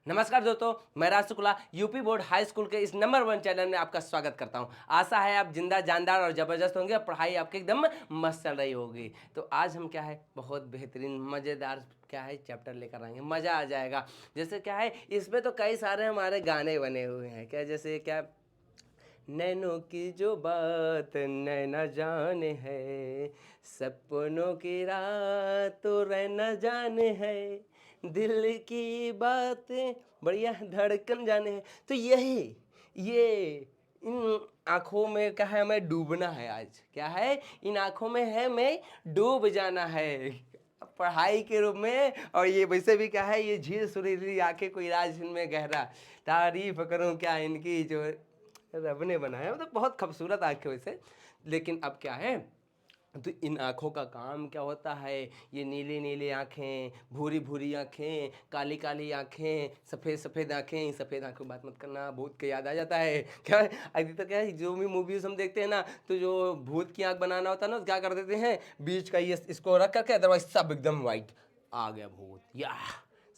नमस्कार दोस्तों, मैं Raj Shukla UP board high school के इस नंबर 1 चैनल में आपका स्वागत करता हूं। आशा है आप जिंदा जानदार और ज़बरदस्त होंगे और पढ़ाई आपकी एकदम मस्त चल रही होगी। तो आज हम क्या है बहुत बेहतरीन मज़ेदार क्या है चैप्टर लेकर आएंगे, मज़ा आ जाएगा। जैसे क्या है इसमें तो कई सारे हमारे गाने बने हुए हैं, क्या जैसे क्या नैनों की जो बात नैना जाने है, सपनों की रात तो रहना जाने है, दिल की बातें बढ़िया धड़कन जाने है। तो यही ये इन आँखों में क्या है हमें डूबना है। आज क्या है इन आँखों में है मैं डूब जाना है पढ़ाई के रूप में। और ये वैसे भी क्या है ये झील सुरीली आंखें कोई राज इनमें गहरा, तारीफ करूं क्या इनकी जो रब ने बनाया, मतलब बहुत खूबसूरत आंखें वैसे। लेकिन अब क्या है तो इन आँखों का काम क्या होता है, ये नीली नीली आँखें, भूरी भूरी आँखें, काली काली आँखें, सफ़ेद सफ़ेद आँखें। सफ़ेद आँखों की बात मत करना, भूत के याद आ जाता है। क्या है अभी तो क्या है जो भी मूवीज़ हम देखते हैं ना, तो जो भूत की आँख बनाना होता है ना तो क्या कर देते हैं, बीच का ये इसको रख करके अदरवाइज सब एकदम वाइट, आ गया भूत या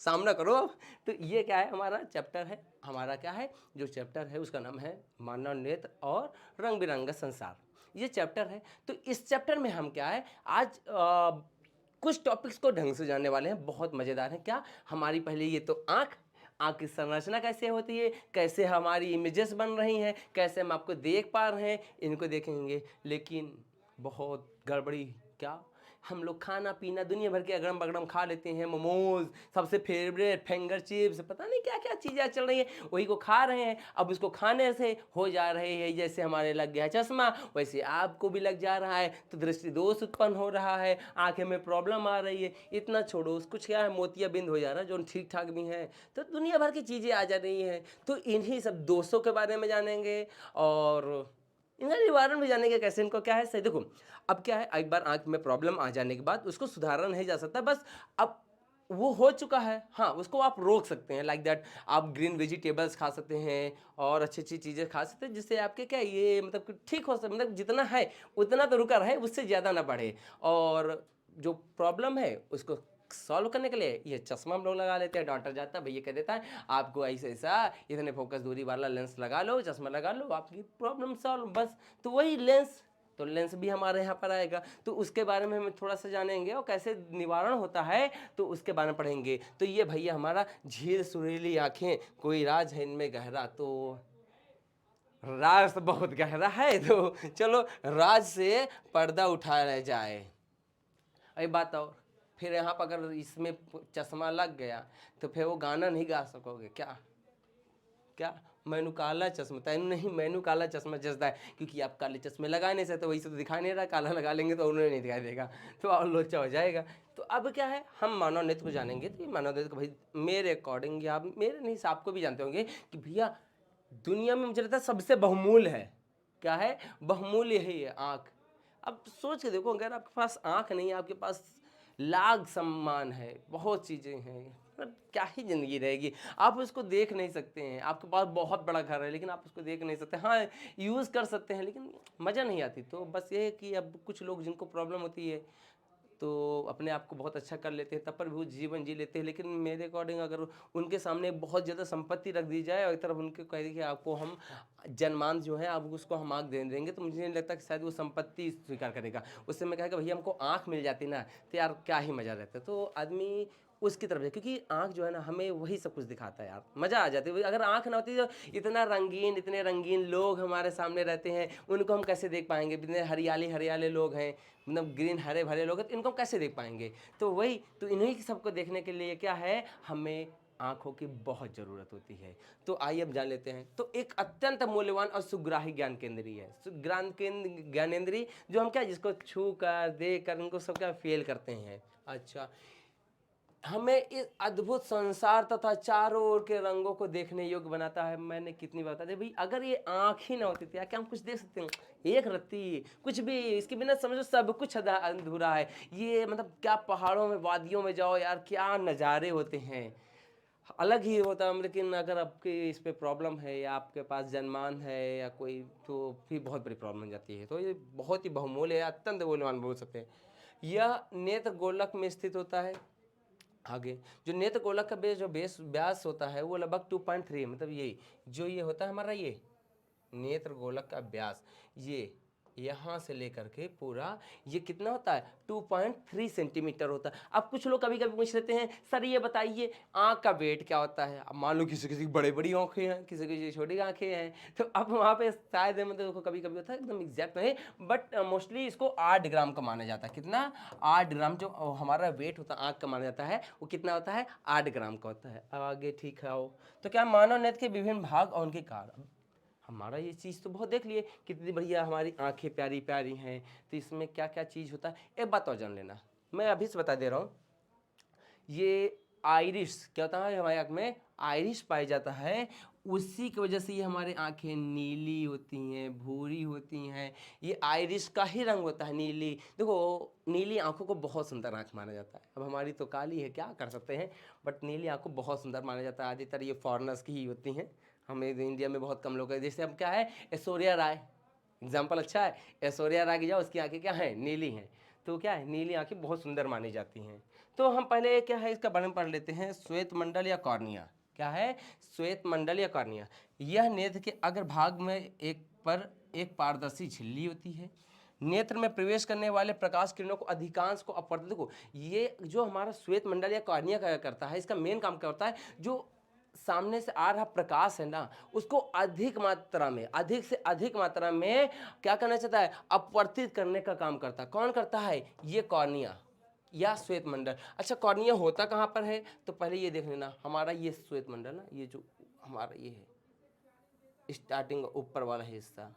सामना करो अब। तो ये क्या है हमारा चैप्टर है, हमारा क्या है जो चैप्टर है उसका नाम है मानव नेत्र और रंग बिरंगा संसार। ये चैप्टर है। तो इस चैप्टर में हम क्या है आज कुछ टॉपिक्स को ढंग से जानने वाले हैं, बहुत मज़ेदार हैं। क्या हमारी पहले ये तो आँख, आँख की संरचना कैसे होती है, कैसे हमारी इमेजेस बन रही हैं, कैसे हम आपको देख पा रहे हैं, इनको देखेंगे। लेकिन बहुत गड़बड़ी क्या, हम लोग खाना पीना दुनिया भर के अगड़म बगड़म खा लेते हैं, मोमोज सबसे फेवरेट, फिंगर चिप्स, पता नहीं क्या क्या चीज़ें चल रही हैं, वही को खा रहे हैं। अब उसको खाने से हो जा रहे हैं जैसे हमारे लग गया चश्मा, वैसे आपको भी लग जा रहा है। तो दृष्टि दोष उत्पन्न हो रहा है, आंखें में प्रॉब्लम आ रही है। इतना छोड़ो, कुछ क्या है मोतियाबिंद हो जा रहा है जो ठीक ठाक भी हैं। तो दुनिया भर की चीज़ें आ जा रही हैं। तो इन्हीं सब दोषों के बारे में जानेंगे और इनका निवारण भी जानेंगे कैसे, इनको क्या है सही। देखो अब क्या है एक बार आंख में प्रॉब्लम आ जाने के बाद उसको सुधारा नहीं जा सकता, बस अब वो हो चुका है, हाँ उसको आप रोक सकते हैं। लाइक दैट आप ग्रीन वेजिटेबल्स खा सकते हैं और अच्छी अच्छी चीज़ें खा सकते हैं जिससे आपके क्या ये मतलब कि ठीक हो सकता, मतलब जितना है उतना तो रुका रहे, उससे ज़्यादा ना बढ़े। और जो प्रॉब्लम है उसको सॉल्व करने के लिए ये चश्मा हम लोग लगा लेते हैं। डॉक्टर जाता है, भैया कह देता है आपको ऐसा ऐसा इतने फोकस दूरी वाला लेंस लगा लो, चश्मा लगा लो, आपकी प्रॉब्लम सॉल्व बस। तो वही लेंस, तो लेंस भी हमारे यहाँ पर आएगा, तो उसके बारे में हम थोड़ा सा जानेंगे और कैसे निवारण होता है तो उसके बारे में पढ़ेंगे। तो ये भैया हमारा झील सुरीली आंखें कोई राज है इनमें गहरा, तो राज तो बहुत गहरा है। तो चलो राज से पर्दा उठाया जाए। अरे बात और फिर यहाँ पर अगर इसमें चश्मा लग गया तो फिर वो गाना नहीं गा सकोगे क्या, क्या मैनू काला चश्मा तैनू नहीं, मैनू काला चश्मा जचता है, क्योंकि आप काले चश्मे लगा नहीं सकते, वही से तो दिखा नहीं रहा, काला लगा लेंगे तो उन्हें नहीं दिखाई देगा, तो और लोचा हो जाएगा। तो अब क्या है हम मानव नृत्य को जानेंगे। तो ये मानव नृत्य को भाई मेरे अकॉर्डिंग या मेरे नहीं आपको भी जानते होंगे कि भैया दुनिया में मुझे लगता है सबसे बहुमूल्य है, क्या है बहुमूल्य है ये आँख। अब सोच के देखो अगर आपके पास आँख नहीं है, आपके पास लाख सम्मान है, बहुत चीज़ें हैं, पर क्या ही ज़िंदगी रहेगी। आप उसको देख नहीं सकते हैं, आपके पास बहुत बड़ा घर है लेकिन आप उसको देख नहीं सकते। हाँ यूज़ कर सकते हैं लेकिन मज़ा नहीं आती। तो बस ये है कि अब कुछ लोग जिनको प्रॉब्लम होती है तो अपने आप को बहुत अच्छा कर लेते हैं, तब पर भी वो जीवन जी लेते हैं। लेकिन मेरे अकॉर्डिंग अगर उनके सामने बहुत ज़्यादा संपत्ति रख दी जाए और एक तरफ उनके कह दी कि आपको हम जन्मांश जो है आप उसको हम आँख दे देंगे, तो मुझे नहीं लगता कि शायद वो संपत्ति स्वीकार करेगा। उससे मैं कहेगा भैया हमको आँख मिल जाती ना तो यार क्या ही मज़ा रहता। तो आदमी उसकी तरफ है, क्योंकि आँख जो है ना हमें वही सब कुछ दिखाता है यार, मज़ा आ जाती है। अगर आँख ना होती तो इतना रंगीन, इतने रंगीन लोग हमारे सामने रहते हैं, उनको हम कैसे देख पाएंगे। इतने हरियाली हरियाले लोग हैं, मतलब ग्रीन हरे भरे लोग हैं, तो इनको हम कैसे देख पाएंगे। तो वही तो इन्हीं सबको देखने के लिए क्या है हमें आँखों की बहुत ज़रूरत होती है। तो आइए अब जान लेते हैं। तो एक अत्यंत मूल्यवान और सुग्राही ज्ञान केंद्रीय है, ज्ञान केंद्र ज्ञानेंद्रीय जो हम क्या जिसको छू कर देख कर उनको सब क्या फील करते हैं। अच्छा, हमें इस अद्भुत संसार तथा चारों ओर के रंगों को देखने योग्य बनाता है। मैंने कितनी बार बता दी भाई, अगर ये आँख ही ना होती थी क्या हम कुछ देख सकते हैं, एक रत्ती कुछ भी, इसके बिना समझो सब कुछ अधूरा है। ये मतलब क्या पहाड़ों में वादियों में जाओ यार, क्या नज़ारे होते हैं, अलग ही होता है। लेकिन अगर आपके इस पे प्रॉब्लम है या आपके पास जन्मान है या कोई, तो फिर बहुत बड़ी प्रॉब्लम हो जाती है। तो ये बहुत ही बहुमूल्य है, अत्यंत मूल्यवान बोल सकते हैं। यह नेत्र गोलक में स्थित होता है। आगे जो नेत्र गोलक का बेस जो व्यास होता है वो लगभग 2.3, मतलब ये जो ये होता है हमारा ये नेत्र गोलक का व्यास, ये यहाँ से लेकर के पूरा ये कितना होता है 2.3 सेंटीमीटर होता है। अब कुछ लोग कभी कभी पूछ लेते हैं सर ये बताइए आँख का वेट क्या होता है। अब मान लो किसी किसी की बड़ी बड़ी आँखें हैं, किसी की छोटी आँखें हैं, तो अब वहाँ पे शायद मतलब देखो कभी कभी होता है एकदम एग्जैक्ट नहीं, बट मोस्टली इसको 8 ग्राम का माना जाता है। कितना? 8 ग्राम जो हमारा वेट होता है आँख का माना जाता है वो कितना होता है 8 ग्राम का होता है। अब आगे ठीक है आओ, तो क्या मानव नेत्र के विभिन्न भाग और उनके कार्य। हमारा ये चीज़ तो बहुत देख लिए कितनी बढ़िया हमारी आंखें प्यारी प्यारी हैं, तो इसमें क्या क्या चीज़ होता है एक बात और जान लेना, मैं अभी से बता दे रहा हूँ। ये आइरिस क्या होता है हमारी आँख में, आइरिस पाया जाता है, उसी की वजह से ये हमारी आंखें नीली होती हैं, भूरी होती हैं। ये आइरिस का ही रंग होता है नीली। देखो नीली आंखों को बहुत सुंदर आंख माना जाता है। अब हमारी तो काली है, क्या कर सकते हैं, बट नीली आंख को बहुत सुंदर माना जाता है। अधिकतर ये फॉरेनर्स की ही होती हैं, हमें इंडिया में बहुत कम लोग हैं। जैसे अब क्या है ऐश्वर्या राय, एग्जाम्पल अच्छा है, ऐश्वर्या राय की जाओ उसकी आंखें क्या है नीली हैं, तो क्या है नीली आंखें बहुत सुंदर मानी जाती हैं। तो हम पहले क्या है इसका वर्णन पढ़ लेते हैं। श्वेत मंडल या कॉर्निया, क्या है श्वेत मंडल या कॉर्निया, यह नेत्र के अग्रभाग में एक पारदर्शी झिल्ली होती है। नेत्र में प्रवेश करने वाले प्रकाश किरणों को अधिकांश को अपवर्तित, देखो ये जो हमारा श्वेत मंडल या कॉर्निया क्या करता है, इसका मेन काम क्या होता है, जो सामने से आ रहा प्रकाश है ना उसको अधिक मात्रा में, अधिक से अधिक मात्रा में क्या करना चाहता है, अपवर्तित करने का काम करता है। कौन करता है? ये कॉर्निया या श्वेत मंडल। अच्छा कॉर्निया होता कहाँ पर है, तो पहले ये देख लेना, हमारा ये श्वेत मंडल ना, ये जो हमारा ये है स्टार्टिंग ऊपर वाला हिस्सा,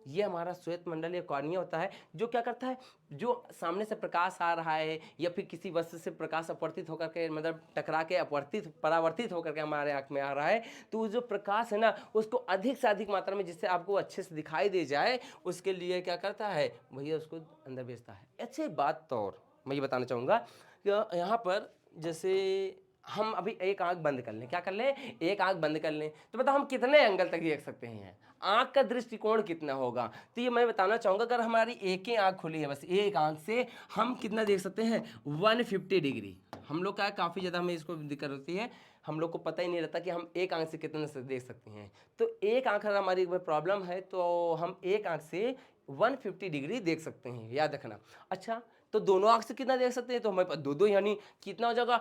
ये हमारा श्वेत मंडल या कॉर्निया होता है, जो क्या करता है, जो सामने से प्रकाश आ रहा है या फिर किसी वस्तु से प्रकाश अपवर्तित होकर के, मतलब टकरा के अपवर्तित परावर्तित होकर के हमारे आँख में आ रहा है, तो जो प्रकाश है ना उसको अधिक से अधिक मात्रा में, जिससे आपको अच्छे से दिखाई दे जाए, उसके लिए क्या करता है भैया उसको अंदर भेजता है। अच्छी बात तो और मैं ये बताना चाहूँगा कि यहाँ पर जैसे हम अभी एक आंख बंद कर लें, क्या कर लें, एक आंख बंद कर लें, तो बताओ हम कितने एंगल तक देख सकते हैं, आंख का दृष्टिकोण कितना होगा। तो ये मैं बताना चाहूँगा, अगर हमारी एक ही आंख खुली है, बस एक आंख से हम कितना देख सकते हैं 150 डिग्री। हम लोग का काफ़ी ज़्यादा हमें इसको दिक्कत होती है, हम लोग को पता ही नहीं रहता कि हम एक आंख से कितने से देख सकते हैं। तो एक आंख अगर हमारी प्रॉब्लम है तो हम एक आंख से 150 डिग्री देख सकते हैं, याद रखना। अच्छा तो दोनों आंख से कितना देख सकते हैं, तो हमारे पास दो दो, यानी कितना हो जाएगा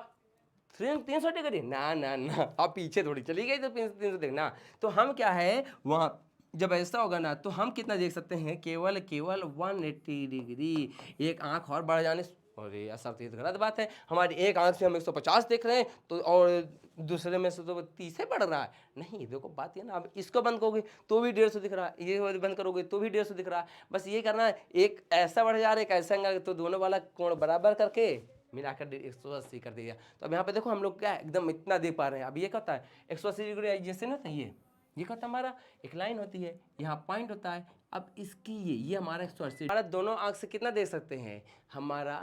300 डिग्री। ना ना ना, आप पीछे थोड़ी चली गई तो 300 देखना। तो हम क्या है वहाँ जब ऐसा होगा ना तो हम कितना देख सकते हैं, केवल केवल 180 डिग्री। एक आंख और बढ़ जाने, अरे यार सर ये तो गलत बात है, हमारी एक आंख से हम 150 देख रहे हैं तो और दूसरे में से तो 30 बढ़ रहा है। नहीं देखो बात ये ना, अब इसको बंद करोगे तो भी 150 दिख रहा है, ये बंद करोगे तो भी 150 दिख रहा है। बस ये करना है, एक ऐसा बढ़ जा रहा है एक ऐसा, तो दोनों वाला कोण बराबर करके मिलाकर 180 कर दिया। तो अब यहाँ पे देखो हम लोग क्या एकदम इतना दे पा रहे हैं। अब ये क्या होता है 180 डिग्री, जैसे ना था ये क्या होता है हमारा एक लाइन होती है, यहाँ पॉइंट होता है। अब इसकी ये हमारा 180, हमारा दोनों आंख से कितना देख सकते हैं, हमारा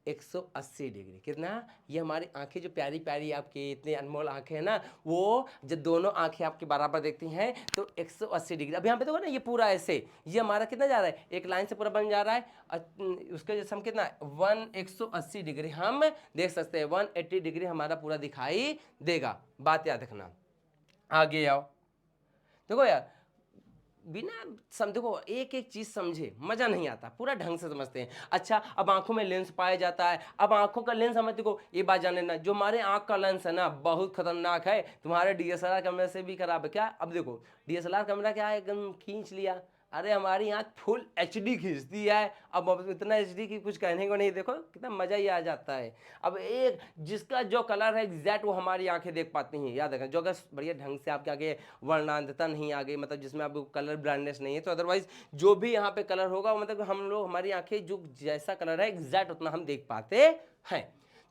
180 डिग्री। कितना? ये हमारी आंखें जो प्यारी प्यारी आपकी इतनी अनमोल आंखें हैं ना, वो जब दोनों आंखें आपकी बराबर देखती हैं तो 180 डिग्री। अब यहाँ पे देखो ना ये पूरा ऐसे, ये हमारा कितना जा रहा है, एक लाइन से पूरा बन जा रहा है। उसके जैसे हम कितना 180 डिग्री हम देख सकते हैं, 180 डिग्री हमारा पूरा दिखाई देगा। बात याद रखना। आगे आओ, देखो यार बिना देखो एक एक चीज समझे मजा नहीं आता, पूरा ढंग से समझते हैं। अच्छा अब आंखों में लेंस पाया जाता है, अब आंखों का लेंस हमें देखो ये बात जान लेना, जो हमारे आंख का लेंस है ना बहुत खतरनाक है, तुम्हारे डीएसएलआर कैमरे से भी खराब है। क्या? अब देखो डीएसएलआर कैमरा क्या है, एकदम खींच लिया, अरे हमारी आँख फुल एचडी खींचती है। अब इतना एचडी की कुछ कहने को नहीं, देखो कितना मज़ा ही आ जाता है। अब एक जिसका जो कलर है एग्जैक्ट वो हमारी आंखें देख पाती हैं, याद रखें। जो अगर बढ़िया ढंग से आपके आगे वर्णांधता नहीं आ गई, मतलब जिसमें आपको कलर ब्राइटनेस नहीं है, तो अदरवाइज जो भी यहाँ पे कलर होगा मतलब हम लोग हमारी आंखें जो जैसा कलर है एग्जैक्ट उतना हम देख पाते हैं।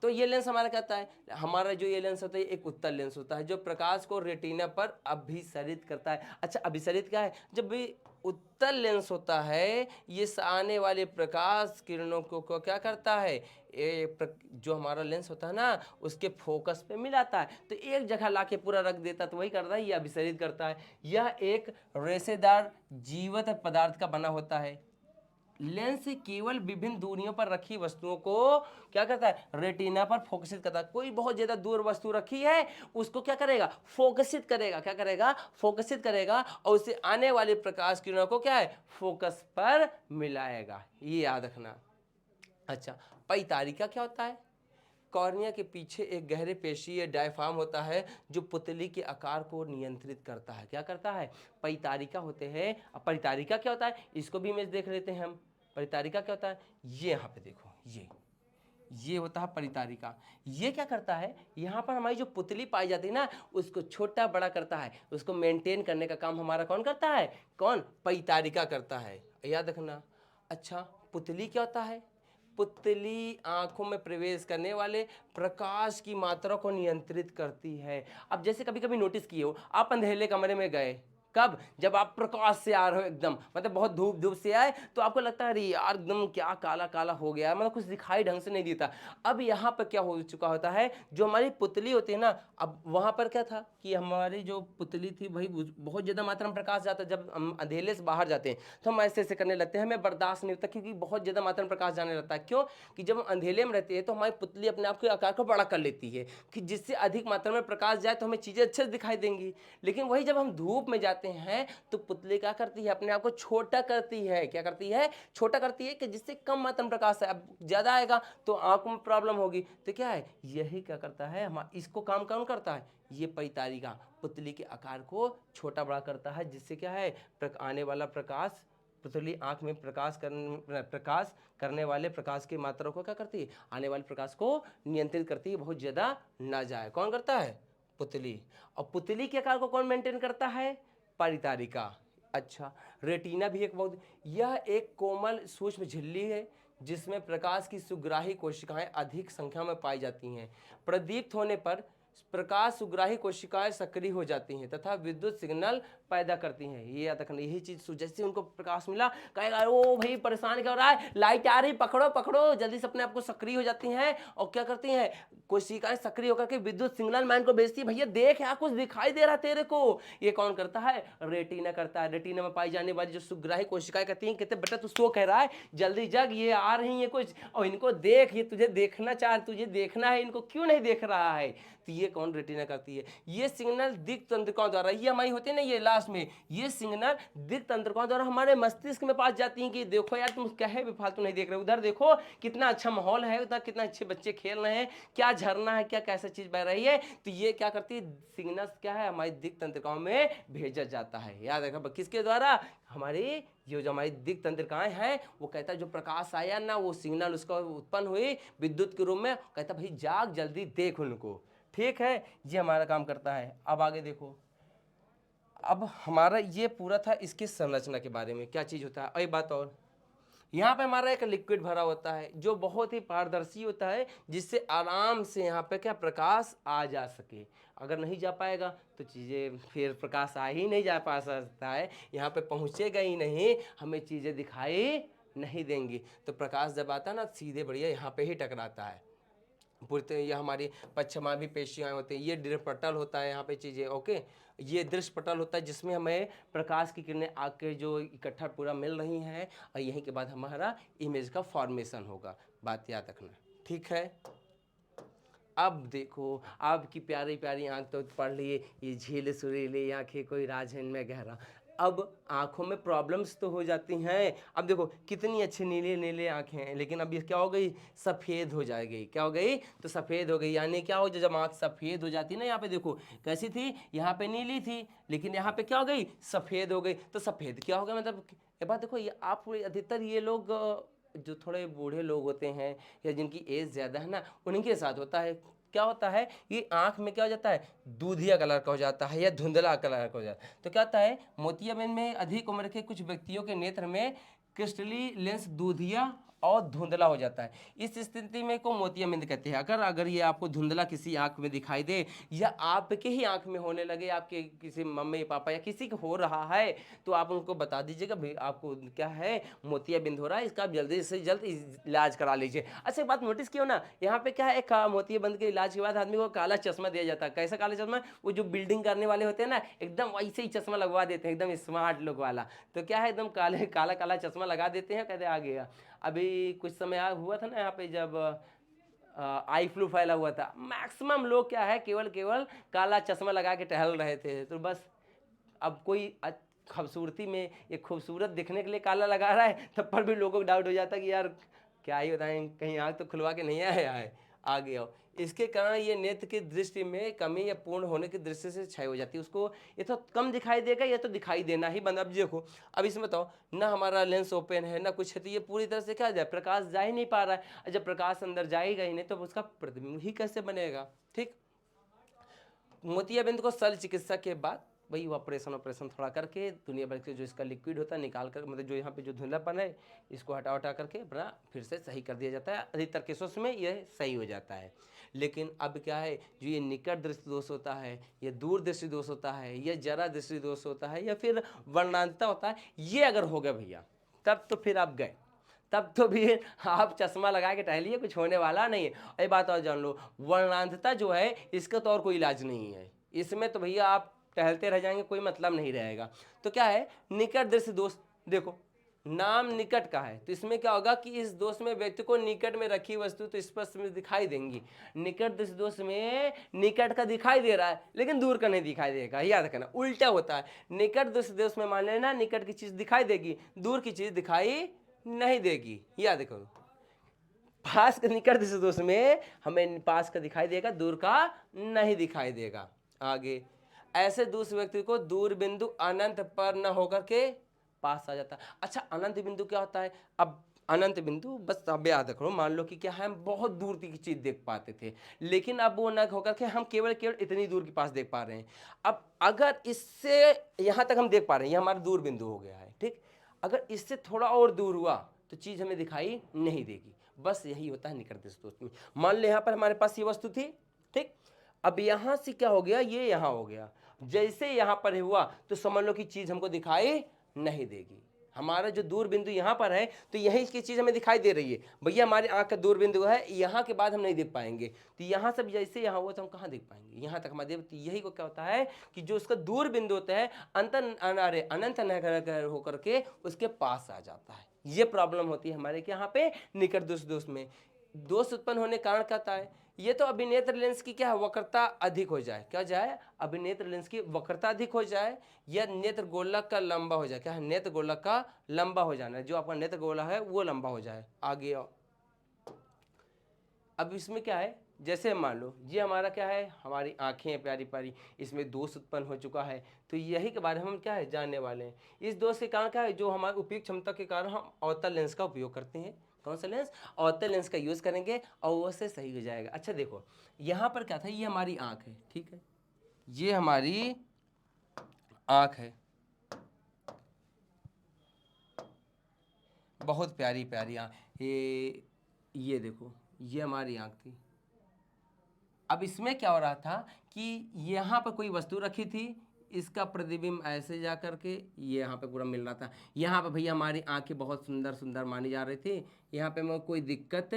तो ये लेंस हमारा कहता है, हमारा जो ये लेंस होता है एक उत्तल लेंस होता है जो प्रकाश को रेटिना पर अभिसरित करता है। अच्छा अभिसरित क्या है, जब भी उत्तल लेंस होता है ये आने वाले प्रकाश किरणों को क्या करता है, जो हमारा लेंस होता है ना उसके फोकस पे मिलाता है, तो एक जगह लाके पूरा रख देता है, तो वही करता है ये अभिसरित करता है। यह एक रेशेदार जीवित पदार्थ का बना होता है। लेंस केवल विभिन्न दूरियों पर रखी वस्तुओं को क्या करता है, रेटिना पर फोकसित करता है। कोई बहुत ज्यादा दूर वस्तु रखी है उसको क्या करेगा, फोकसित करेगा, क्या करेगा, फोकसित करेगा, और उससे आने वाली प्रकाश किरणों को क्या है, फोकस पर मिलाएगा। ये याद रखना। अच्छा, परितारिका क्या होता है, कॉर्निया के पीछे एक गहरे पेशी या डायफ्राम होता है जो पुतली के आकार को नियंत्रित करता है। क्या करता है, परितारिका होते हैं। अब परितारिका क्या होता है, इसको भी इमेज देख लेते हैं हम। परितारिका क्या होता है, ये यहाँ पे देखो, ये होता है परितारिका। ये क्या करता है, यहाँ पर हमारी जो पुतली पाई जाती है ना उसको छोटा बड़ा करता है, उसको मेंटेन करने का काम हमारा कौन करता है, कौन, परितारिका करता है, याद रखना। अच्छा, पुतली क्या होता है, पुतली आंखों में प्रवेश करने वाले प्रकाश की मात्रा को नियंत्रित करती है। अब जैसे कभी कभी नोटिस किए हो, आप अंधेरे कमरे में गए, कब, जब आप प्रकाश से आ रहे हो एकदम, मतलब बहुत धूप धूप से आए तो आपको लगता है अरे यार एकदम क्या काला काला हो गया, मतलब कुछ दिखाई ढंग से नहीं देता। अब यहाँ पर क्या हो चुका होता है, जो हमारी पुतली होती है ना, अब वहाँ पर क्या था कि हमारी जो पुतली थी भाई बहुत ज़्यादा मात्रा में प्रकाश जाता है। जब हम अंधेरे से बाहर जाते हैं तो हम ऐसे ऐसे करने लगते हैं, हमें बर्दाश्त नहीं होता क्योंकि बहुत ज़्यादा मात्रा में प्रकाश जाने लगता है। क्यों कि जब हम अंधेरे में रहते हैं तो हमारी पुतली अपने आप के आकार को बड़ा कर लेती है कि जिससे अधिक मात्रा में प्रकाश जाए तो हमें चीज़ें अच्छे से दिखाई देंगी। लेकिन वही जब हम धूप में जाते हैं तो पुतली क्या करती है, अपने आप को छोटा करती है। क्या करती है, छोटा करती है कि जिससे कम मात्रा में प्रकाश है। अब ज़्यादा आएगा तो आंखों में प्रॉब्लम होगी, तो क्या है, यही क्या करता है, हम इसको काम कौन करता है, ये परितारिका पुतली के आकार को छोटा बड़ा करता है, जिससे क्या है, आने वाला प्रकाश, पुतली आंख में प्रकाश करने वाले प्रकाश की मात्रा को क्या करती है, आने वाले प्रकाश को नियंत्रित करती है, बहुत ज़्यादा ना जाए। कौन करता है, पुतली। और पुतली के आकार को कौन मेंटेन करता है, परितारिका। अच्छा, रेटिना भी एक बहुत, यह एक कोमल सूक्ष्म झिल्ली है जिसमें प्रकाश की सुग्राही कोशिकाएं अधिक संख्या में पाई जाती हैं। प्रदीप्त होने पर प्रकाश सुग्राही कोशिकाएं सक्रिय हो जाती हैं तथा विद्युत सिग्नल पैदा करती हैं। ये याद रखना, यही चीज, जैसे उनको प्रकाश मिला कहेगा ओ भाई परेशान क्या हो रहा है, लाइट आ रही, पकड़ो पकड़ो, जल्दी से अपने आप को सक्रिय हो जाती हैं। और क्या करती हैं, कोशिकाएं सक्रिय होकर के विद्युत सिग्नल मैन को भेजती है, भैया देख यार कुछ दिखाई दे रहा तेरे को। ये कौन करता है, रेटिना करता है। रेटिना में पाई जाने वाली जो सुग्राही कोशिकाएं कहती हैं, कहते बेटा तू सो कह रहा है, जल्दी जग, ये आ रही है कुछ, और इनको देख, ये तुझे देखना चाह, तुझे देखना है, इनको क्यों नहीं देख रहा है। तो ये कौन, रेटिना करती है। ये सिग्नल दिक् तंत्रिकाओं द्वारा, ये हमारी होती है ना, ये लास्ट में, ये सिग्नल दिक् तंत्रिकाओं द्वारा हमारे मस्तिष्क में पास जाती हैं कि देखो यार तुम कहे भी फालतू नहीं देख रहे, उधर देखो कितना अच्छा माहौल है, उधर कितना अच्छे बच्चे खेल रहे हैं, क्या झरना है, क्या कैसा चीज बह रही है। तो ये क्या करती है, सिग्नल क्या है, हमारी दिक् तंत्रिकाओं में भेजा जाता है। याद रखा, किसके द्वारा, हमारी ये जो हमारी दिक् तंत्रिकाएं हैं, वो कहता है जो प्रकाश आया ना, वो सिग्नल उसका उत्पन्न हुई विद्युत के रूप में, कहता भाई जाग जल्दी देख उनको। ठीक है, ये हमारा काम करता है। अब आगे देखो, अब हमारा ये पूरा था इसकी संरचना के बारे में, क्या चीज़ होता है। एक बात और, यहाँ पे हमारा एक लिक्विड भरा होता है जो बहुत ही पारदर्शी होता है, जिससे आराम से यहाँ पे क्या प्रकाश आ जा सके। अगर नहीं जा पाएगा तो चीज़ें, फिर प्रकाश आ ही नहीं जा पा सकता है, यहाँ पे पहुँचेगा ही नहीं, हमें चीज़ें दिखाई नहीं देंगी। तो प्रकाश जब आता है ना सीधे बढ़िया यहाँ पे ही टकराता है। पूरे ये हमारी पश्चिमाभी पेशियाँ होती हैं, ये दृश्य पटल होता है यहाँ पे चीज़ें, ओके, ये दृश्य पटल होता है जिसमें हमें प्रकाश की किरणें आके जो इकट्ठा पूरा मिल रही हैं, और यहीं के बाद हमारा इमेज का फॉर्मेशन होगा। बात याद रखना, ठीक है। अब देखो, आपकी प्यारी प्यारी आंख तो पढ़ लिए, ये झील सुरीली आंखें कोई राज है इनमें गहरा। अब आंखों में प्रॉब्लम्स तो हो जाती हैं। अब देखो कितनी अच्छी नीले नीले आंखें हैं, लेकिन अब ये क्या हो गई, सफ़ेद हो जाएगी। क्या हो गई, तो सफ़ेद हो गई। यानी क्या हो, जब आंख सफ़ेद हो जाती है ना, यहाँ पे देखो कैसी थी, यहाँ पे नीली थी, लेकिन यहाँ पे क्या हो गई, सफ़ेद हो गई। तो सफ़ेद क्या हो गया, मतलब एक बात देखो, ये आप अधिकतर ये लोग जो थोड़े बूढ़े लोग होते हैं या जिनकी एज ज़्यादा है ना, उन्हीं के साथ होता है। क्या होता है, ये आंख में क्या हो जाता है, दूधिया कलर का हो जाता है या धुंधला कलर का हो जाता है। तो क्या होता है, मोतियाबिंद में अधिक उम्र के कुछ व्यक्तियों के नेत्र में क्रिस्टली लेंस दूधिया और धुंधला हो जाता है। इस स्थिति में को मोतियाबिंद कहते हैं। अगर अगर ये आपको धुंधला किसी आंख में दिखाई दे या आपके ही आंख में होने लगे, आपके किसी मम्मी पापा या किसी को हो रहा है, तो आप उनको बता दीजिएगा भाई आपको क्या है, मोतियाबिंद हो रहा है, इसका आप जल्दी से जल्द इलाज करा लीजिए। अच्छा, एक बात नोटिस किया ना, यहाँ पे क्या है, एक मोतियाबिंद के इलाज के बाद आदमी को काला चश्मा दिया जाता है। कैसा काला चश्मा? वो जो बिल्डिंग करने वाले होते हैं ना, एकदम वैसे ही चश्मा लगवा देते हैं, एकदम स्मार्ट लुक वाला। तो क्या है, एकदम काले काला काला चश्मा लगा देते हैं, कहते आ गया। अभी कुछ समय हुआ था ना यहाँ पे, जब आई फ्लू फैला हुआ था, मैक्सिमम लोग क्या है, केवल केवल काला चश्मा लगा के टहल रहे थे। तो बस अब कोई खूबसूरती में, ये खूबसूरत दिखने के लिए काला लगा रहा है, तब पर भी लोगों को डाउट हो जाता है कि यार क्या ही बताएं, कहीं आँख तो खुलवा के नहीं आया है, आगे आओ। इसके कारण ये नेत्र की दृष्टि में कमी या पूर्ण होने की दृष्टि से क्षय हो जाती है। उसको ये तो कम दिखाई देगा, या तो दिखाई देना ही बंद। अब देखो, अब इसमें बताओ ना, हमारा लेंस ओपन है ना कुछ है, तो ये पूरी तरह से क्या जाए, प्रकाश जा ही नहीं पा रहा है। जब प्रकाश अंदर जाएगा ही नहीं, तो उसका प्रतिबिंब ही कैसे बनेगा। ठीक, मोतियाबिंद को शल्य चिकित्सा के बाद वही ऑपरेशन थोड़ा करके दुनिया भर के जो इसका लिक्विड होता है निकाल कर, मतलब जो यहाँ पे जो धुंधलापन है इसको हटा करके अपना फिर से सही कर दिया जाता है। अधिकतर केसों में यह सही हो जाता है। लेकिन अब क्या है, जो ये निकट दृष्टि दोष होता है, या दूर दृष्टि दोष होता है, या जरा दृष्टि दोष होता है, या फिर वर्णांतता होता है, ये अगर हो गया भैया, तब तो फिर आप गए, तब तो भी आप चश्मा लगा के टहलिए, कुछ होने वाला नहीं है। ये बात और जान लो, वर्णांतता जो है इसका तो और कोई इलाज नहीं है, इसमें तो भैया आप टहलते रह जाएंगे, कोई मतलब नहीं रहेगा। तो क्या है, निकट दृष्टि दोष, देखो नाम निकट का है, तो इसमें क्या होगा कि इस दोष में व्यक्ति को निकट में रखी वस्तु तो स्पष्ट में दिखाई देंगी। निकट दृष्टि दोष में निकट का दिखाई दे रहा है लेकिन दूर का नहीं दिखाई देगा, याद रखना, उल्टा होता है। निकट दृष्टि दोष में मान लेना निकट की चीज दिखाई देगी, दूर की चीज दिखाई नहीं देगी, याद करो। पास का निकट दृष्टि दोष में हमें पास का दिखाई देगा, दूर का नहीं दिखाई देगा। आगे, ऐसे दूसरे व्यक्ति को दूर बिंदु अनंत पर न होकर के पास आ जाता है। अच्छा, अनंत बिंदु क्या होता है? अब अनंत बिंदु बस अब याद रखो, मान लो कि क्या है, हम बहुत दूर की चीज देख पाते थे, लेकिन अब वो न होकर के हम केवल केवल इतनी दूर के पास देख पा रहे हैं। अब अगर इससे यहां तक हम देख पा रहे हैं, ये हमारा दूर बिंदु हो गया है, ठीक। अगर इससे थोड़ा और दूर हुआ तो चीज हमें दिखाई नहीं देगी। बस यही होता है निकट दृष्टि दोष में। मान लो यहाँ पर हमारे पास ये वस्तु थी, ठीक। अब यहां से क्या हो गया, ये यहां हो गया, जैसे यहां पर हुआ तो समझ लो कि चीज हमको दिखाई नहीं देगी। हमारा जो दूर बिंदु यहाँ पर है, तो यही की चीज हमें दिखाई दे रही है भैया, हमारे आंख का दूर बिंदु है, यहाँ के बाद हम नहीं देख पाएंगे। तो यहाँ सब जैसे यहाँ हुआ तो हम कहाँ देख पाएंगे, यहाँ तक हमारे। तो यही को क्या होता है कि जो उसका दूर बिंदु होता है अनंत होकर के उसके पास आ जाता है। ये प्रॉब्लम होती है हमारे यहाँ पे निकट दृष्टि दोष में। दोष उत्पन्न होने का कारण क्या होता है, ये तो अभिनेत्र लेंस की क्या है, वक्रता अधिक हो जाए, क्या जाए, अभिनेत्र लेंस की वक्रता अधिक हो जाए, या नेत्र गोलक का लंबा हो जाए। क्या है, नेत्र गोलक का लंबा हो जाना, जो आपका नेत्र गोला है वो लंबा हो जाए। आगे आओ, अब इसमें क्या है, जैसे मान लो ये हमारा क्या है, हमारी आंखें हैं प्यारी प्यारी, इसमें दोष उत्पन्न हो चुका है, तो यही के बारे में हम क्या है जानने वाले हैं। इस दोष के कारण क्या है, जो हमारी उपयुक्त क्षमता के कारण हम अवतल लेंस का उपयोग करते हैं। कौन सा लेंस, अवतल लेंस का यूज करेंगे और वो से सही हो जाएगा। अच्छा देखो, यहाँ पर क्या था, ये हमारी आंख है, ठीक है, ये हमारी आंख है, बहुत प्यारी प्यारी आंख, ये देखो, ये हमारी आंख थी। अब इसमें क्या हो रहा था कि यहाँ पर कोई वस्तु रखी थी, इसका प्रतिबिंब ऐसे जा करके ये यहाँ पे पूरा मिल रहा था। यहाँ पे भैया हमारी आंखें बहुत सुंदर सुंदर मानी जा रही थी, यहाँ पे मैं कोई दिक्कत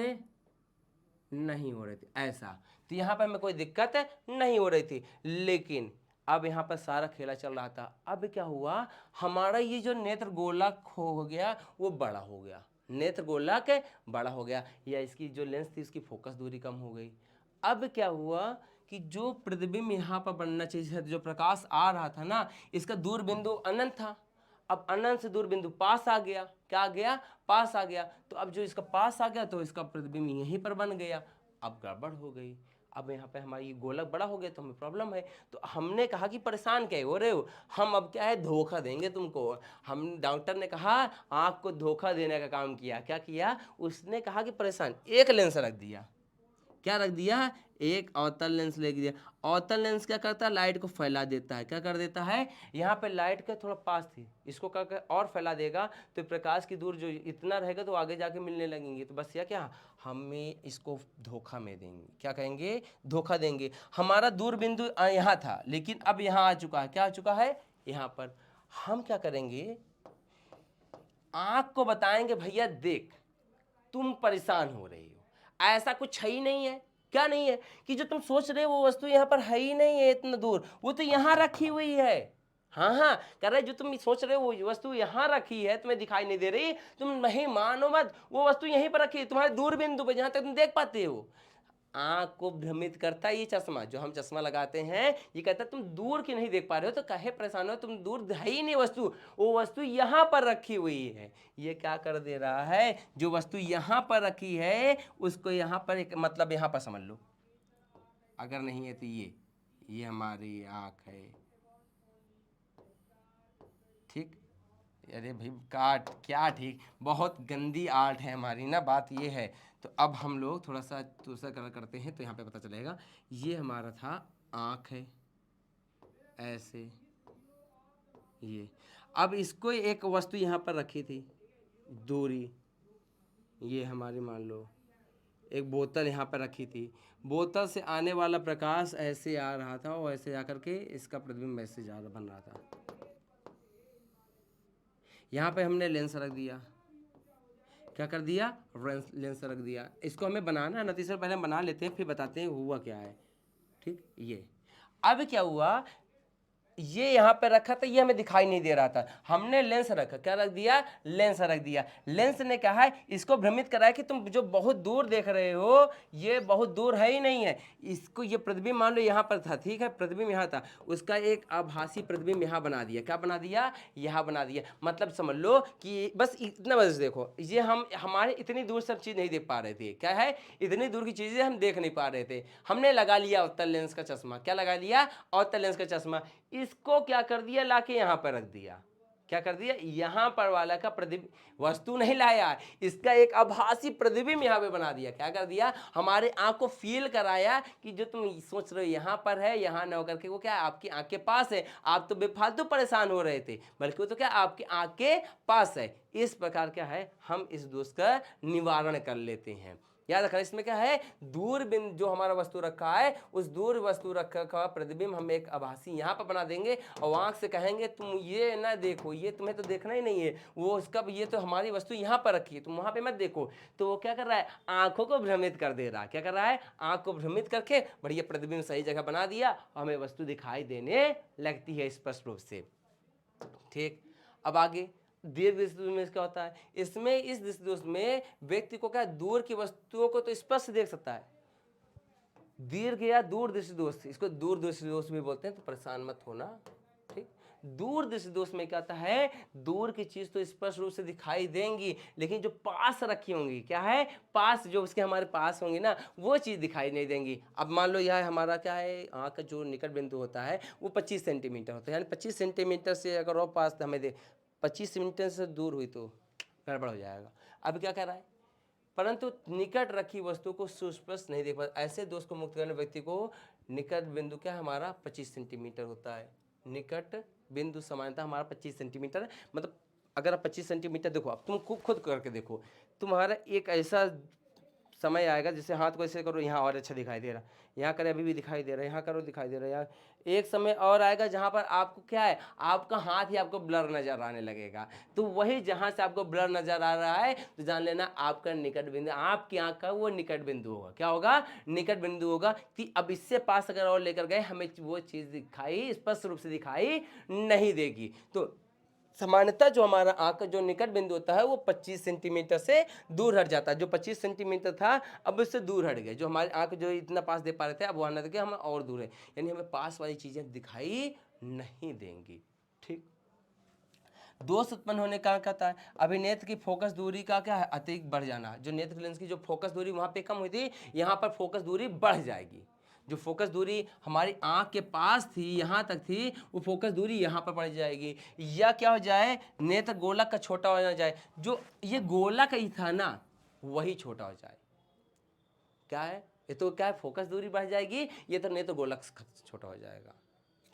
नहीं हो रही थी, ऐसा। तो यहाँ पर हमें कोई दिक्कत नहीं हो रही थी, लेकिन अब यहाँ पर सारा खेला चल रहा था। अब क्या हुआ, हमारा ये जो नेत्र गोलक हो गया वो बड़ा हो गया, नेत्र गोलक बड़ा हो गया, या इसकी जो लेंस थी उसकी फोकस दूरी कम हो गई। अब क्या हुआ कि जो प्रतिबिंब यहाँ पर बनना चाहिए, जो प्रकाश आ रहा था ना, इसका दूर बिंदु अनंत था, अब अनंत से दूर बिंदु पास आ गया, क्या आ गया, पास आ गया। तो अब जो इसका पास आ गया तो इसका प्रतिबिंब यहीं पर बन गया। अब गड़बड़ हो गई, अब यहाँ पे हमारी गोलक बड़ा हो गया तो हमें प्रॉब्लम है। तो हमने कहा कि परेशान क्या हो रहे हो, हम अब क्या है धोखा देंगे तुमको। हम डॉक्टर ने कहा आँख को धोखा देने का काम किया, क्या किया, उसने कहा कि परेशान, एक लेंस रख दिया, क्या रख दिया, एक अवतल लेंस ले दिया। अवतल लेंस क्या करता है, लाइट को फैला देता है। क्या कर देता है, यहाँ पे लाइट के थोड़ा पास थी, इसको करके और फैला देगा, तो प्रकाश की दूर जो इतना रहेगा तो आगे जाके मिलने लगेंगे। तो बस यह क्या, हमें इसको धोखा में देंगे, क्या कहेंगे, धोखा देंगे। हमारा दूर बिंदु यहाँ था, लेकिन अब यहाँ आ चुका है। क्या आ चुका है, यहाँ पर। हम क्या करेंगे, आँख को बताएंगे भैया देख, तुम परेशान हो रही हो, ऐसा कुछ है ही नहीं है। क्या नहीं है, कि जो तुम सोच रहे हो वो वस्तु यहाँ पर है ही नहीं है इतना दूर, वो तो यहाँ रखी हुई है। हाँ हाँ, कह रहे जो तुम सोच रहे हो वो वस्तु यहाँ रखी है, तुम्हें दिखाई नहीं दे रही, तुम नहीं मानो मत, वो वस्तु यहीं पर रखी है तुम्हारे दूर बिंदु पे, जहाँ तक तुम देख पाते हो। आँख को भ्रमित करता है ये चश्मा, जो हम चश्मा लगाते हैं, ये कहता है तुम दूर की नहीं देख पा रहे हो, तो काहे परेशान हो, तुम दूर है ही नहीं वस्तु, वो वस्तु यहाँ पर रखी हुई है। ये क्या कर दे रहा है, जो वस्तु यहाँ पर रखी है उसको यहाँ पर एक मतलब यहाँ पर समझ लो, अगर नहीं है तो ये हमारी आँख है, ठीक। अरे भाई काट क्या, ठीक, बहुत गंदी आर्ट है हमारी ना, बात ये है। तो अब हम लोग थोड़ा सा दूसरा कलर करते हैं, तो यहाँ पे पता चलेगा। ये हमारा था आँख है, ऐसे ये। अब इसको एक वस्तु यहाँ पर रखी थी, दूरी, ये हमारी मान लो एक बोतल यहाँ पर रखी थी, बोतल से आने वाला प्रकाश ऐसे आ रहा था और ऐसे आकर के इसका प्रतिबिंब ऐसे जा बन रहा था। यहाँ पे हमने लेंस रख दिया, क्या कर दिया, लेंस रख दिया। इसको हमें बनाना है ना, तीसरे पहले हम बना लेते हैं, फिर बताते हैं हुआ क्या है, ठीक। ये अब क्या हुआ, ये यहाँ पे रखा था, ये हमें दिखाई नहीं दे रहा था, हमने लेंस रखा, क्या रख दिया, लेंस रख दिया। लेंस ने कहा है, इसको भ्रमित करा है कि तुम जो बहुत दूर देख रहे हो ये बहुत दूर है ही नहीं है। इसको ये प्रतिबिंब मान लो यहाँ पर था, ठीक है, प्रतिबिंब यहाँ था, उसका एक आभासी प्रतिबिंब यहाँ बना दिया। क्या बना दिया, यहाँ बना दिया। मतलब समझ लो कि बस इतना वजह से देखो, ये हम हमारे इतनी दूर सब चीज़ नहीं देख पा रहे थे। क्या है, इतनी दूर की चीज़ें हम देख नहीं पा रहे थे, हमने लगा लिया अवतल लेंस का चश्मा। क्या लगा लिया, अवतल लेंस का चश्मा। इसको क्या कर दिया, लाके यहां पर रख दिया। क्या कर दिया, यहां पर वाला का प्रतिबिंब, वस्तु नहीं लाया, इसका एक आभासी प्रतिबिंब यहां पे बना दिया। क्या कर दिया, हमारे आंख को फील कराया कि जो तुम सोच रहे हो यहां पर है, यहां न होकर के वो क्या आपकी आंख के पास है। आप तो बेफालतू परेशान हो रहे थे, बल्कि वो तो क्या आपकी आंख के पास है। इस प्रकार क्या है, हम इस दोष का निवारण कर लेते हैं। याद रखना, इसमें क्या है, दूर बिंदु जो हमारा वस्तु रखा है, उस दूर वस्तु रखा का प्रतिबिंब हम एक आभासी यहाँ पर बना देंगे, और आँख से कहेंगे तुम ये ना देखो, ये तुम्हें तो देखना ही नहीं है, वो उसका ये तो हमारी वस्तु यहाँ पर रखी है, तुम वहाँ पे मत देखो। तो वो क्या कर रहा है, आंखों को भ्रमित कर दे रहा है। क्या कर रहा है, आंख को भ्रमित करके बढ़िया प्रतिबिंब सही जगह बना दिया, हमें वस्तु दिखाई देने लगती है स्पष्ट रूप से, ठीक। अब आगे दीर्घ दृष्टि दोष में क्या होता है, इसमें इस दृष्टि दोष में व्यक्ति को क्या दूर की वस्तुओं को तो स्पष्ट देख सकता है। दीर्घ या दूर दृष्टि दोष, इसको दूर दृष्टि दोष भी बोलते हैं, तो परेशान मत होना, ठीक। दूर दृष्टि दोष में क्या होता है, दूर की चीज तो स्पष्ट रूप से दिखाई देंगी, लेकिन जो पास रखी होंगी, क्या है, पास जो उसके हमारे पास होंगी ना, वो चीज दिखाई नहीं देंगी। अब मान लो यह हमारा क्या है, आँख का जो निकट बिंदु होता है वो 25 सेंटीमीटर होता है, यानी 25 सेंटीमीटर से अगर और पास हमें दे, 25 सेंटीमीटर से दूर हुई तो गड़बड़ हो जाएगा। अब क्या कर रहा है, परंतु निकट रखी वस्तु को सुस्पष्ट नहीं देख पाता, ऐसे दोष को मुक्त करने व्यक्ति को निकट बिंदु क्या हमारा 25 सेंटीमीटर होता है। निकट बिंदु सामान्यतः हमारा 25 सेंटीमीटर, मतलब अगर आप 25 सेंटीमीटर देखो, अब तुम खुद करके देखो, तुम्हारा एक ऐसा समय आएगा जैसे हाथ को ऐसे करो, यहाँ और अच्छा दिखाई दे रहा, यहाँ करें अभी भी दिखाई दे रहा है, यहाँ करो दिखाई दे रहा है, यहाँ एक समय और आएगा जहाँ पर आपको क्या है, आपका हाथ ही आपको ब्लर नजर आने लगेगा। तो वही जहाँ से आपको ब्लर नजर आ रहा है, तो जान लेना आपका निकट बिंदु, आपकी आँख का वो निकट बिंदु होगा। क्या होगा, निकट बिंदु होगा। कि अब इससे पास अगर और लेकर गए, हमें वो चीज़ दिखाई स्पष्ट रूप से दिखाई नहीं देगी। तो सामान्यतः जो हमारा आँख का जो निकट बिंदु होता है वो 25 सेंटीमीटर से दूर हट जाता है। जो 25 सेंटीमीटर था अब उससे दूर हट गए, जो हमारी आँख जो इतना पास दे पा रहे थे अब वो आना देखे हम और दूर है, यानी हमें पास वाली चीज़ें दिखाई नहीं देंगी, ठीक। दोष उत्पन्न होने का क्या होता है, अभी नेत्र की फोकस दूरी का क्या है, अतिरिक्त बढ़ जाना। जो नेत्र लेंस की जो फोकस दूरी वहाँ पे कम हुई थी, यहाँ पर फोकस दूरी बढ़ जाएगी। जो फोकस दूरी हमारी आँख के पास थी, यहाँ तक थी, वो फोकस दूरी यहाँ पर बढ़ जाएगी। या क्या हो जाए, नेत्र गोलक का छोटा हो जाए, जो ये गोलक ही था ना वही छोटा हो जाए। क्या है, ये तो क्या है, फोकस दूरी बढ़ जाएगी, ये तो नहीं तो गोलक छोटा हो जाएगा,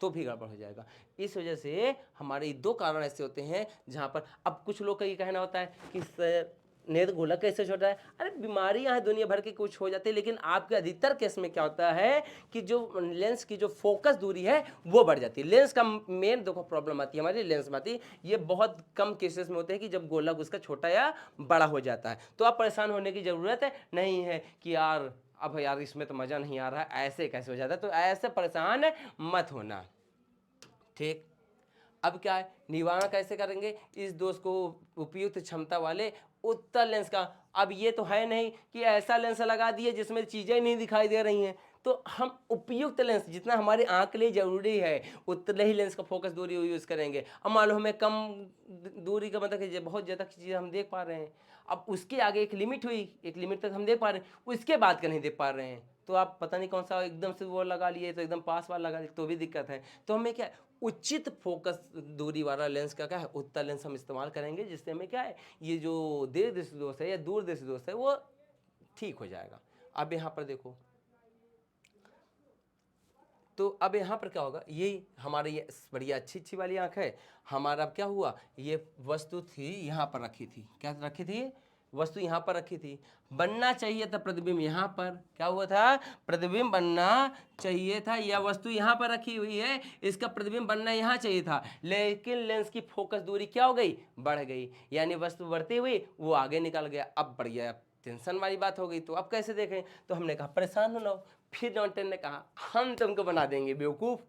तो भी गड़बड़ हो जाएगा। इस वजह से हमारे दो कारण ऐसे होते हैं जहाँ पर अब कुछ लोग का ये कहना होता है कि सर नहीं तो गोलक कैसे छोटा है। अरे बीमारियां हैं दुनिया भर की, कुछ हो जाती है, लेकिन आपके अधिकतर केस में क्या होता है कि जो लेंस की जो फोकस दूरी है वो बढ़ जाती है। लेंस का मेन देखो प्रॉब्लम आती है हमारी लेंस में आती है, ये बहुत कम केसेस में होते हैं कि जब गोलक उसका छोटा या बड़ा हो जाता है। तो आप परेशान होने की ज़रूरत नहीं है कि यार अब यार इसमें तो मज़ा नहीं आ रहा है, ऐसे कैसे हो जाता है, तो ऐसे परेशान मत होना, ठीक। अब क्या है, निवारण कैसे करेंगे इस दोष को, उपयुक्त क्षमता वाले उत्तल लेंस का। अब ये तो है नहीं कि ऐसा लेंस लगा दिए जिसमें चीज़ें नहीं दिखाई दे रही हैं, तो हम उपयुक्त लेंस जितना हमारे आंख के लिए जरूरी है उतने ही लेंस का फोकस दूरी यूज़ करेंगे। अब मान लो हमें कम दूरी का मतलब कि बहुत ज़्यादा चीज़ें हम देख पा रहे हैं, अब उसके आगे एक लिमिट हुई, एक लिमिट तक हम देख पा रहे हैं, उसके बाद का नहीं देख पा रहे हैं, तो आप पता नहीं कौन सा एकदम से वो लगा लिए, तो एकदम पास वाला लगा लिए तो भी दिक्कत है। तो हमें क्या उचित फोकस दूरी वाला लेंस का क्या है, उत्तल लेंस हम इस्तेमाल करेंगे, जिससे हमें क्या है ये जो दीर्घदृष्टि दोष है या दूरदृष्टि दोष है वो ठीक हो जाएगा। अब यहाँ पर देखो, तो अब यहाँ पर क्या होगा, ये हमारी ये बढ़िया अच्छी वाली आंख है, हमारा अब क्या हुआ, ये वस्तु थी यहाँ पर रखी थी, क्या रखी थी, वस्तु यहाँ पर रखी थी, बनना चाहिए था प्रतिबिंब यहाँ पर, क्या हुआ था, प्रतिबिंब बनना चाहिए था, यह वस्तु यहाँ पर रखी हुई है, इसका प्रतिबिंब बनना यहाँ चाहिए था, लेकिन लेंस की फोकस दूरी क्या हो गई, बढ़ गई, यानी वस्तु बढ़ती हुई वो आगे निकल गया। अब बढ़ गया, टेंशन वाली बात हो गई, तो अब कैसे देखें, तो हमने कहा परेशान हो ना हो। फिर डॉक्टर ने कहा हम तुमको बना देंगे बेवकूफ़,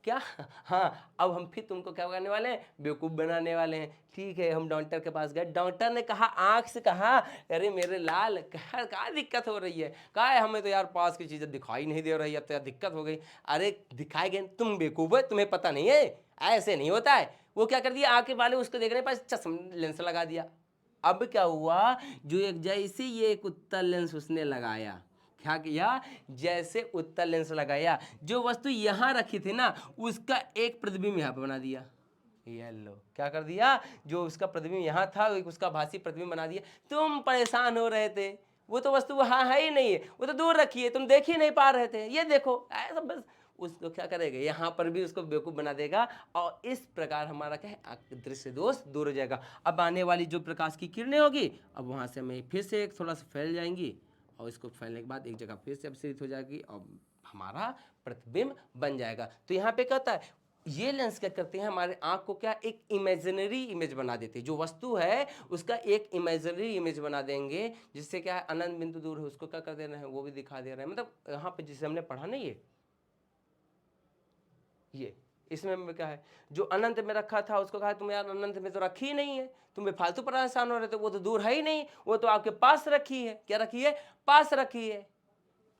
क्या, हाँ अब हम फिर तुमको क्या करने वाले हैं, बेवकूफ़ बनाने वाले हैं। ठीक है, हम डॉक्टर के पास गए, डॉक्टर ने कहा आँख से कहा अरे मेरे लाल क्या दिक्कत हो रही है, कहा है हमें तो यार पास की चीज़ें दिखाई नहीं दे रही है, अब तो यार दिक्कत हो गई। अरे दिखाएंगे, तुम बेवकूफ़ है, तुम्हें पता नहीं है, ऐसे नहीं होता है। वो क्या कर दिया, आँख वाले उसको देखने पर चश्मा लेंस लगा दिया। अब क्या हुआ, जो एक जैसे ये एक उत्तल लेंस उसने लगाया, क्या किया, जैसे उत्तल लेंस लगाया, जो वस्तु यहाँ रखी थी ना उसका एक प्रतिबिंब यहाँ पे बना दिया, ये लो क्या कर दिया, जो उसका प्रतिबिंब यहाँ था उसका भासी प्रतिबिंब बना दिया। तुम परेशान हो रहे थे, वो तो वस्तु वहाँ है ही नहीं है, वो तो दूर रखी है, तुम देख ही नहीं पा रहे थे, ये देखो ऐसा बस उसको क्या करेगा, यहाँ पर भी उसको बेवकूफ़ बना देगा, और इस प्रकार हमारा क्या है दृश्य दोष दूर हो जाएगा। अब आने वाली जो प्रकाश की किरणें होगी, अब वहाँ से हमें फिर से एक थोड़ा सा फैल जाएंगी, और इसको फैलने के बाद एक जगह फिर से अपसरित हो जाएगी और हमारा प्रतिबिंब बन जाएगा। तो यहाँ पे क्या होता है, ये लेंस क्या करते हैं, हमारे आँख को क्या एक इमेजिनरी इमेज बना देते हैं, जो वस्तु है उसका एक इमेजिनरी इमेज बना देंगे, जिससे क्या है अनंत बिंदु दूर है उसको क्या कर दे रहे हैं, वो भी दिखा दे रहे हैं। मतलब यहाँ पे जिसे हमने पढ़ा नहीं है ये, इसमें क्या है, जो अनंत में रखा था उसको कहा तुम यार अनंत में तो रखी ही नहीं है, तुम फालतू परेशान हो रहे थे, वो तो दूर है ही नहीं, वो तो आपके पास रखी है, क्या रखी है, पास रखी है।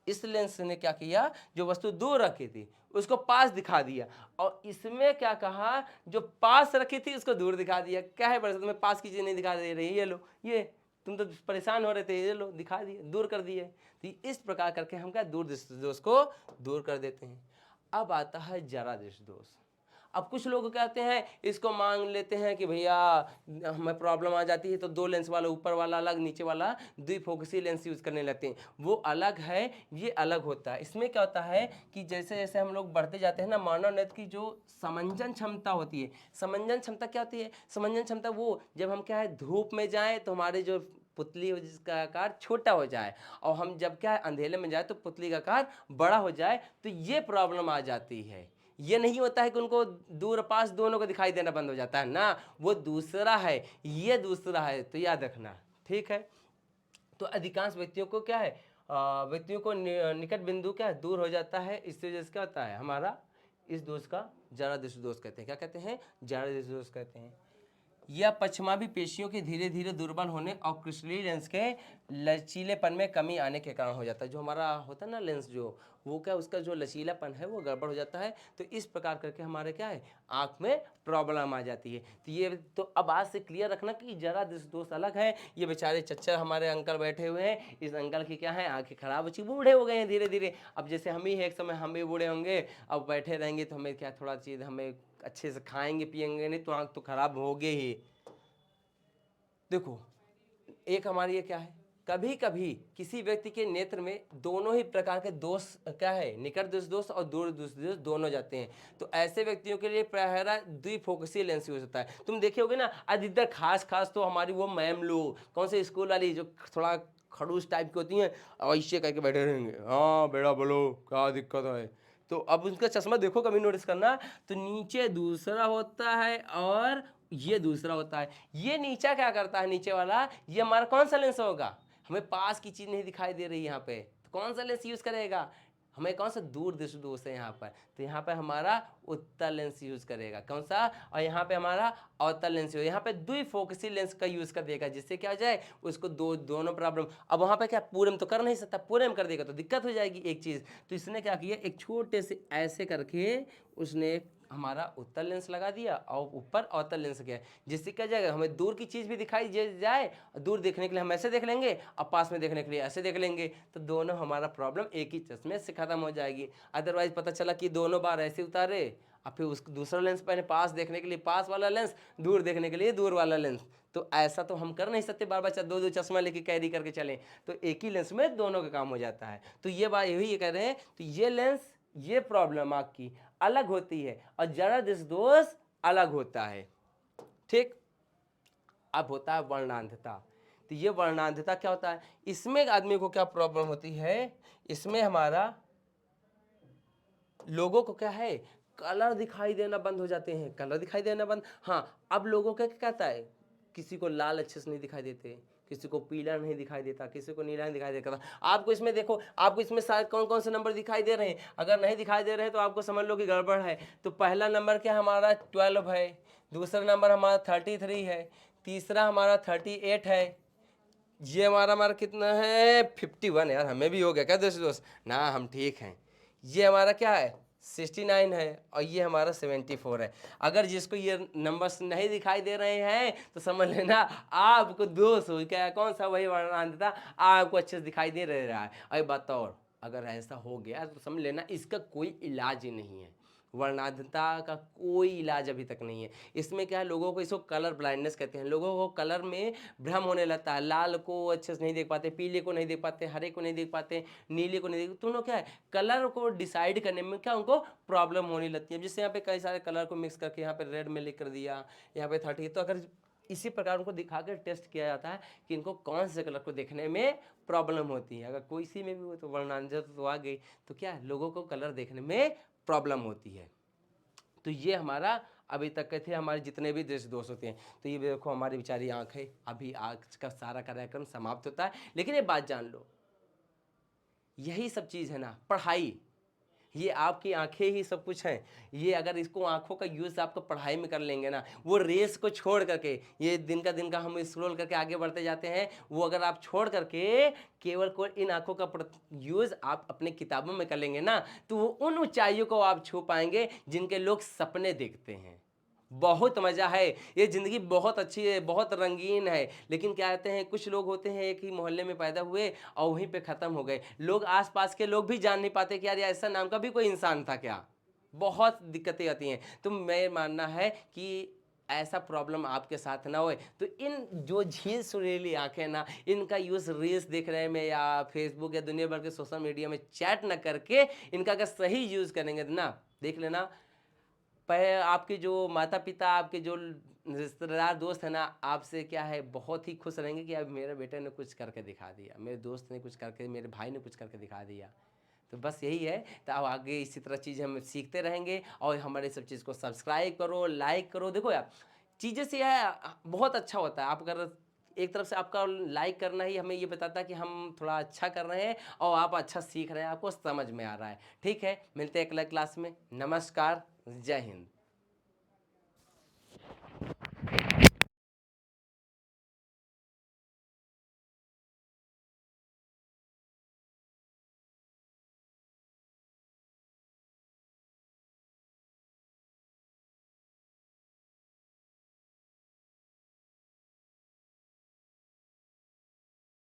इस लेंस ने क्या किया, जो वस्तु दूर रखी थी उसको पास दिखा दिया, और इसमें क्या कहा, जो पास रखी थी उसको दूर दिखा दिया। क्या है बड़े, तुम्हें पास की चीज नहीं दिखा दे रही, ये लो, ये तुम तो परेशान हो रहे थे, ये लो दिखा दिए, दूर कर दिए। तो इस प्रकार करके हम क्या दूर दृष्टि दोष को दूर कर देते हैं। अब आता है जरा दृष्टि दोष। अब कुछ लोग कहते हैं इसको मांग लेते हैं कि भैया हमें प्रॉब्लम आ जाती है तो दो लेंस वाला, ऊपर वाला अलग नीचे वाला द्विफोकसी लेंस यूज करने लगते हैं, वो अलग है ये अलग होता है। इसमें क्या होता है कि जैसे जैसे हम लोग बढ़ते जाते हैं ना, मानव नेत्र की जो समंजन क्षमता होती है, समंजन क्षमता क्या होती है, समंजन क्षमता वो जब हम क्या है धूप में जाएं तो हमारे जो पुतली हो जिसका आकार छोटा हो जाए, और हम जब क्या है अंधेरे में जाए तो पुतली का आकार बड़ा हो जाए, तो ये प्रॉब्लम आ जाती है। ये नहीं होता है कि उनको दूर पास दोनों को दिखाई देना बंद हो जाता है ना, वो दूसरा है, ये दूसरा है, तो याद रखना, ठीक है। तो अधिकांश व्यक्तियों को क्या है, व्यक्तियों को निकट बिंदु क्या है दूर हो जाता है, इससे वजह से क्या होता है हमारा इस दोष का जरा दृष्टि दोष कहते हैं। क्या कहते हैं, जरा दृष्टि दोष कहते हैं। यह पश्चिमाभी पेशियों के धीरे धीरे दुर्बल होने और क्रिस्टलीय लेंस के लचीलेपन में कमी आने के कारण हो जाता है। जो हमारा होता है ना लेंस, जो वो क्या उसका जो लचीलापन है वो गड़बड़ हो जाता है, तो इस प्रकार करके हमारे क्या है आँख में प्रॉब्लम आ जाती है। तो ये तो अब आज से क्लियर रखना कि जरा दृष्टि दोष अलग है। ये बेचारे चच्चा हमारे अंकल बैठे हुए हैं, इस अंकल की क्या है आँखें खराब हो चुकी, बूढ़े हो गए हैं धीरे धीरे। अब जैसे हम ही है, एक समय हम भी बूढ़े होंगे, अब बैठे रहेंगे तो हमें क्या थोड़ा चीज़ हमें अच्छे से खाएंगे पिएंगे नहीं तो आँख तो खराब होगे ही। देखो एक हमारी ये क्या है कभी कभी किसी व्यक्ति के नेत्र में दोनों ही प्रकार के दोष क्या है, निकट दृष्टि दोष और दूर दृष्टि दोष दोनों जाते हैं। तो ऐसे व्यक्तियों के लिए प्रायः द्विफोकसीय लेंस यूज होता है। तुम देखे होगे ना, अधिकतर खास खास तो हमारी वो मैम लोग कौन से स्कूल वाली जो थोड़ा खड़ूस टाइप की होती हैं और ऐसे करके बैठे रहेंगे, हाँ बेटा बोलो क्या दिक्कत है। तो अब उनका चश्मा देखो, कभी नोटिस करना, तो नीचे दूसरा होता है और ये दूसरा होता है। ये नीचा क्या करता है, नीचे वाला, ये हमारा कौन सा लेंस होगा, हमें पास की चीज़ नहीं दिखाई दे रही यहाँ पे, तो कौन सा लेंस यूज़ करेगा, हमें कौन सा दूर दृष्टि दोष है यहाँ पर, तो यहाँ पे हमारा उत्तल लेंस यूज करेगा, कौन सा, और यहाँ पे हमारा अवतल लेंस, यहाँ पे द्विफोकसी लेंस का यूज कर देगा, जिससे क्या हो जाए उसको दोनों प्रॉब्लम। अब वहाँ पे क्या पूरे में तो कर नहीं सकता, पूरे में कर देगा तो दिक्कत हो जाएगी एक चीज़। तो इसने क्या किया, एक छोटे से ऐसे करके उसने हमारा उत्तल लेंस लगा दिया और ऊपर अवतल लेंस किया, जिससे क्या जाएगा हमें दूर की चीज़ भी दिखाई जाए, दूर देखने के लिए हम ऐसे देख लेंगे और पास में देखने के लिए ऐसे देख लेंगे, तो दोनों हमारा प्रॉब्लम एक ही चश्मे से खत्म हो जाएगी। अदरवाइज पता चला कि दोनों बार ऐसे उतारे और फिर उसको दूसरा लेंस पहने, पास देखने के लिए पास वाला लेंस, दूर देखने के लिए दूर वाला लेंस, तो ऐसा तो हम कर नहीं सकते, बार बार दो दो चश्मा लेके कैरी करके चलें, तो एक ही लेंस में दोनों का काम हो जाता है। तो ये बात यही ये कह रहे हैं, तो ये लेंस, ये प्रॉब्लम आपकी अलग होती है और जरा दृष्टि दोष अलग होता है, ठीक। अब होता है वर्णांधता। तो ये वर्णांधता क्या होता है, इसमें आदमी को क्या प्रॉब्लम होती है, इसमें हमारा लोगों को क्या है, कलर दिखाई देना बंद हो जाते हैं, कलर दिखाई देना बंद। हाँ, अब लोगों का क्या कहता है, किसी को लाल अच्छे से नहीं दिखाई देते, किसी को पीला नहीं दिखाई देता, किसी को नीला नहीं दिखाई देता। आपको इसमें देखो, आपको इसमें शायद कौन कौन से नंबर दिखाई दे रहे हैं, अगर नहीं दिखाई दे रहे हैं तो आपको समझ लो कि गड़बड़ है। तो पहला नंबर क्या हमारा 12 है, दूसरा नंबर हमारा 33 है, तीसरा हमारा 38 है, ये हमारा कितना है 51। यार हमें भी हो गया क्या दोस्त ना, हम ठीक हैं। ये हमारा क्या है 69 है और ये हमारा 74 है। अगर जिसको ये नंबर्स नहीं दिखाई दे रहे हैं तो समझ लेना आपको दोष हो क्या, कौन सा वही वर्णांधता आपको अच्छे से दिखाई दे रहा है। अरे बताओ, अगर ऐसा हो गया तो समझ लेना इसका कोई इलाज ही नहीं है, वर्णांधता का कोई इलाज अभी तक नहीं है। इसमें क्या है, लोगों को इसको कलर ब्लाइंडनेस कहते हैं, लोगों को कलर में भ्रम होने लगता है, लाल को अच्छे से नहीं देख पाते, पीले को नहीं देख पाते, हरे को नहीं देख पाते, नीले को नहीं देख, तो उन्होंने क्या है कलर को डिसाइड करने में क्या उनको प्रॉब्लम होने लगती है। जिससे यहाँ पे कई सारे कलर को मिक्स करके यहाँ पे रेड में लिख कर दिया, यहाँ पे 30, तो अगर इसी प्रकार उनको दिखा कर टेस्ट किया जाता है कि इनको कौन से कलर को देखने में प्रॉब्लम होती है। अगर कोई सी में भी हो तो वर्णांधता तो आ गई, तो क्या है लोगों को कलर देखने में प्रॉब्लम होती है। तो ये हमारा अभी तक के थे हमारे जितने भी दृष्टि दोष होते हैं। तो ये देखो हमारी बेचारी आँख है, अभी आज का सारा कार्यक्रम समाप्त होता है, लेकिन ये बात जान लो, यही सब चीज़ है ना पढ़ाई, ये आपकी आंखें ही सब कुछ हैं। ये अगर इसको आंखों का यूज़ आपको पढ़ाई में कर लेंगे ना, वो रेस को छोड़ करके, ये दिन का हम स्क्रॉल करके आगे बढ़ते जाते हैं, वो अगर आप छोड़ करके केवल को इन आंखों का यूज़ आप अपने किताबों में कर लेंगे ना, तो वो उन ऊंचाइयों को आप छू पाएंगे जिनके लोग सपने देखते हैं। बहुत मज़ा है, ये ज़िंदगी बहुत अच्छी है, बहुत रंगीन है, लेकिन क्या कहते हैं कुछ लोग होते हैं एक ही मोहल्ले में पैदा हुए और वहीं पे ख़त्म हो गए। लोग आसपास के लोग भी जान नहीं पाते कि यार ऐसा नाम का भी कोई इंसान था क्या। बहुत दिक्कतें आती हैं। तो मैं मानना है कि ऐसा प्रॉब्लम आपके साथ ना होए, तो इन जो झील सुरीली आंखें ना, इनका यूज़ रील्स देखने में या फेसबुक या दुनिया भर के सोशल मीडिया में चैट न करके इनका अगर सही यूज़ करेंगे तो ना, देख लेना आपके जो माता पिता, आपके जो रिश्तेदार दोस्त है ना, आपसे क्या है बहुत ही खुश रहेंगे कि अब मेरे बेटे ने कुछ करके दिखा दिया, मेरे दोस्त ने कुछ करके, मेरे भाई ने कुछ करके दिखा दिया। तो बस यही है। तो अब आगे इसी तरह चीज़ हम सीखते रहेंगे और हमारे सब चीज़ को सब्सक्राइब करो, लाइक करो। देखो यार चीज़ें से है बहुत अच्छा होता है, आप अगर एक तरफ से आपका लाइक करना ही हमें ये बताता है कि हम थोड़ा अच्छा कर रहे हैं और आप अच्छा सीख रहे हैं, आपको समझ में आ रहा है। ठीक है, मिलते हैं अगला क्लास में। नमस्कार, जय हिंद।